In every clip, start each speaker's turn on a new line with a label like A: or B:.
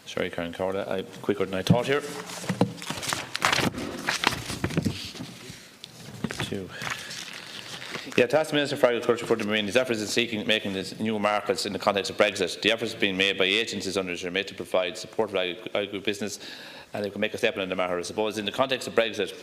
A: Sorry, Karen Corda, I'm quicker than I thought here. To ask the Minister for Agriculture for the Marine, his efforts in making these new markets in the context of Brexit. The efforts being made by agencies under his remit to provide support for agribusiness, and they can make a step in the matter. I suppose in the context of Brexit,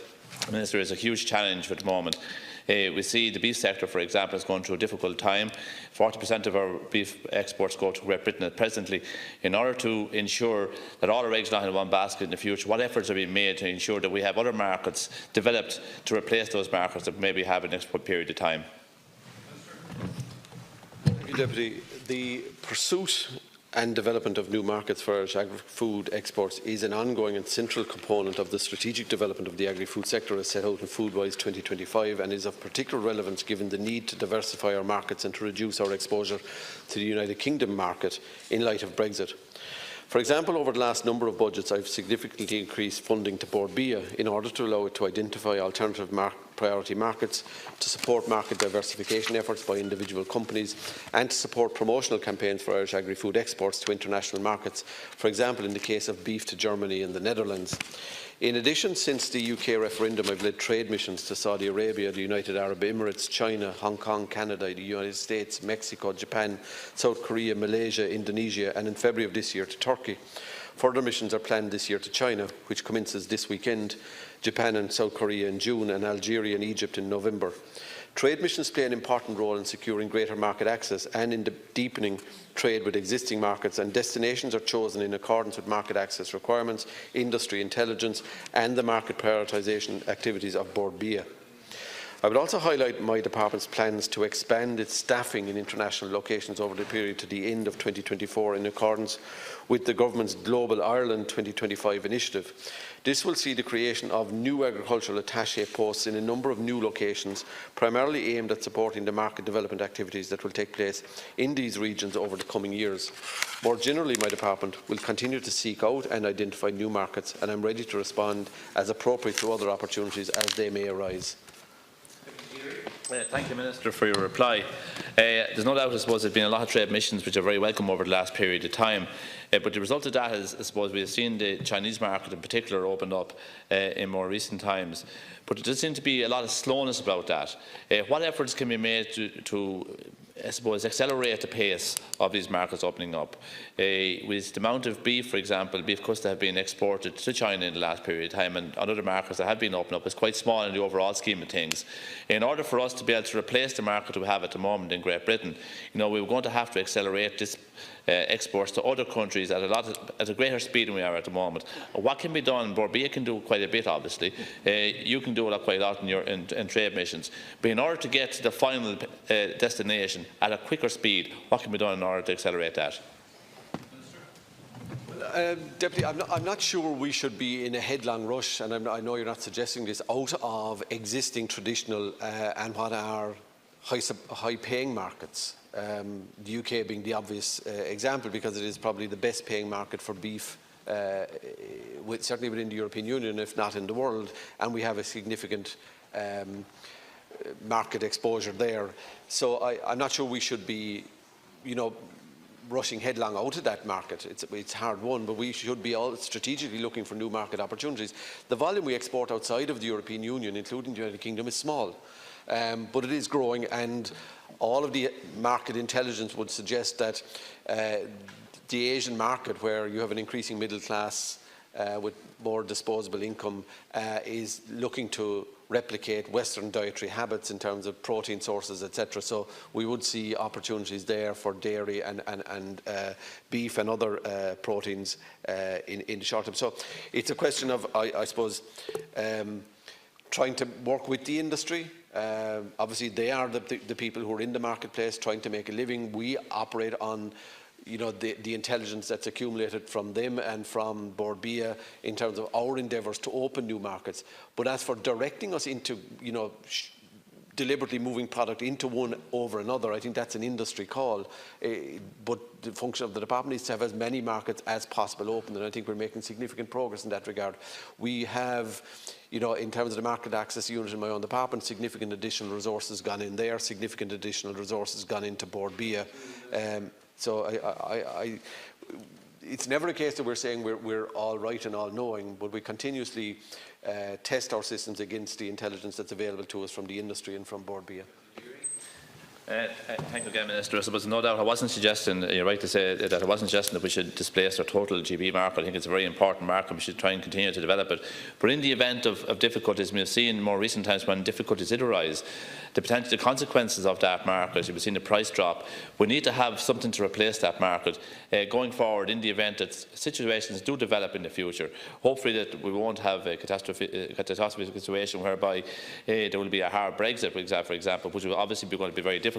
A: Minister, is a huge challenge at the moment. We see the beef sector, for example, is going through a difficult time. 40% of our beef exports go to Great Britain presently. In order to ensure that all our eggs are not in one basket in the future, what efforts are being made to ensure that we have other markets developed to replace those markets that we maybe have in the next period of time?
B: Thank you, Deputy. The pursuit and development of new markets for Irish agri-food exports is an ongoing and central component of the strategic development of the agri-food sector as set out in Foodwise 2025, and is of particular relevance given the need to diversify our markets and to reduce our exposure to the United Kingdom market in light of Brexit. For example, over the last number of budgets, I have significantly increased funding to Bord Bia in order to allow it to identify alternative priority markets, to support market diversification efforts by individual companies, and to support promotional campaigns for Irish agri-food exports to international markets, for example in the case of beef to Germany and the Netherlands. In addition, since the UK referendum, I have led trade missions to Saudi Arabia, the United Arab Emirates, China, Hong Kong, Canada, the United States, Mexico, Japan, South Korea, Malaysia, Indonesia, and in February of this year to Turkey. Further missions are planned this year to China, which commences this weekend, Japan and South Korea in June, and Algeria and Egypt in November. Trade missions play an important role in securing greater market access and in deepening trade with existing markets, and destinations are chosen in accordance with market access requirements, industry intelligence, and the market prioritisation activities of Bord Bia. I would also highlight my department's plans to expand its staffing in international locations over the period to the end of 2024 in accordance with the Government's Global Ireland 2025 initiative. This will see the creation of new agricultural attaché posts in a number of new locations, primarily aimed at supporting the market development activities that will take place in these regions over the coming years. More generally, my department will continue to seek out and identify new markets, and I am ready to respond as appropriate to other opportunities as they may arise.
A: Thank you, Minister, for your reply. There's no doubt, I suppose, there have been a lot of trade missions which are very welcome over the last period of time. But the result of that is, I suppose, we have seen the Chinese market in particular opened up in more recent times. But there does seem to be a lot of slowness about that. What efforts can be made to I suppose, accelerate the pace of these markets opening up? With the amount of beef, for example, beef custa have been exported to China in the last period of time, and other markets that have been opened up is quite small in the overall scheme of things. In order for us to be able to replace the market we have at the moment in Great Britain, we're going to have to accelerate this exports to other countries at a greater speed than we are at the moment. What can be done? Bord Bia can do quite a bit, obviously. You can do quite a lot in trade missions. But in order to get to the final destination at a quicker speed, what can be done in order to accelerate that?
B: Deputy, I'm not sure we should be in a headlong rush, and I know you're not suggesting this, out of existing traditional and what are high-paying markets. The UK being the obvious example, because it is probably the best paying market for beef, certainly within the European Union, if not in the world, and we have a significant market exposure there. So I'm not sure we should be, rushing headlong out of that market. It's hard won, but we should be all strategically looking for new market opportunities. The volume we export outside of the European Union, including the United Kingdom, is small, but it is growing, and all of the market intelligence would suggest that the Asian market, where you have an increasing middle class with more disposable income, is looking to replicate Western dietary habits in terms of protein sources, etc. So we would see opportunities there for dairy and beef and other proteins in the short term. So it's a question of, I suppose, trying to work with the industry. Obviously, they are the people who are in the marketplace trying to make a living. We operate on the intelligence that's accumulated from them and from Bord Bia in terms of our endeavours to open new markets. But as for directing us into, deliberately moving product into one over another, I think that's an industry call. But the function of the department is to have as many markets as possible open, and I think we're making significant progress in that regard. We have, in terms of the market access unit in my own department, significant additional resources gone in there, significant additional resources gone into Bord Bia. So it's never a case that we're saying we're all right and all knowing, but we continuously test our systems against the intelligence that's available to us from the industry and from Board BA.
A: Thank you again, Minister. I suppose no doubt I wasn't suggesting, you're right to say that I wasn't suggesting that we should displace our total GB market. I think it's a very important market. We should try and continue to develop it. But in the event of difficulties, we have seen in more recent times when difficulties did arise, the potential consequences of that market, you've seen the price drop. We need to have something to replace that market going forward in the event that situations do develop in the future. Hopefully that we won't have a catastrophic situation whereby there will be a hard Brexit, for example, which will obviously be going to be very difficult.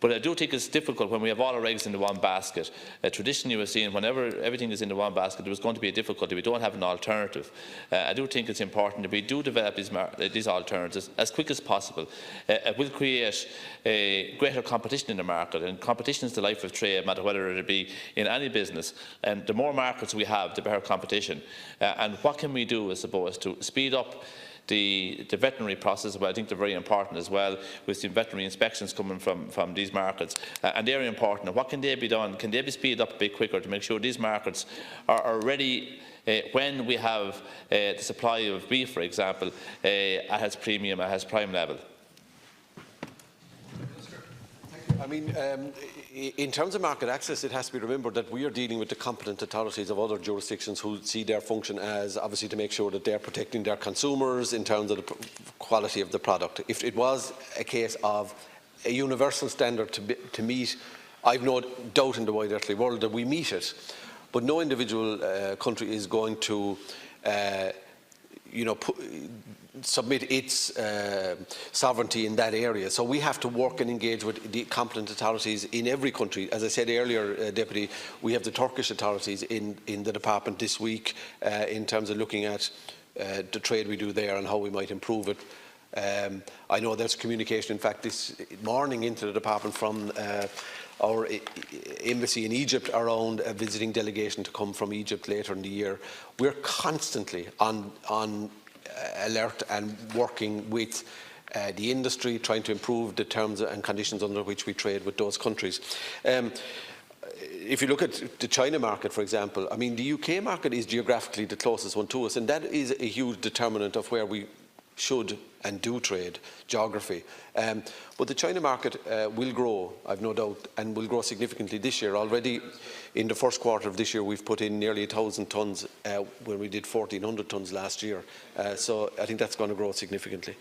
A: But I do think it's difficult when we have all our eggs in the one basket. Traditionally, we're seeing whenever everything is in the one basket, there was going to be a difficulty. We don't have an alternative. I do think it's important that we do develop these alternatives as quick as possible. It will create greater competition in the market, and competition is the life of trade, no matter whether it be in any business. And the more markets we have, the better competition. And what can we do, I suppose, to speed up the veterinary process? Well, I think they're very important as well. We've seen veterinary inspections coming from these markets, and they're important. And what can they be done? Can they be speeded up a bit quicker to make sure these markets are ready when we have the supply of beef, for example, at its premium, at its prime level?
B: I mean, in terms of market access, it has to be remembered that we are dealing with the competent authorities of other jurisdictions who see their function as obviously to make sure that they're protecting their consumers in terms of the quality of the product. If it was a case of a universal standard to meet, I've no doubt in the wide earthly world that we meet it, but no individual country is going to submit its sovereignty in that area. So we have to work and engage with the competent authorities in every country. As I said earlier, Deputy, we have the Turkish authorities in the department this week in terms of looking at the trade we do there and how we might improve it. I know there's communication, in fact, this morning into the department from our embassy in Egypt around a visiting delegation to come from Egypt later in the year. We're constantly on alert and working with the industry, trying to improve the terms and conditions under which we trade with those countries. If you look at the China market, for example, I mean, the UK market is geographically the closest one to us, and that is a huge determinant of where we should and do trade, geography. But the China market will grow, I've no doubt, and will grow significantly this year. Already in the first quarter of this year, we've put in nearly 1,000 tonnes when we did 1,400 tonnes last year. So I think that's going to grow significantly.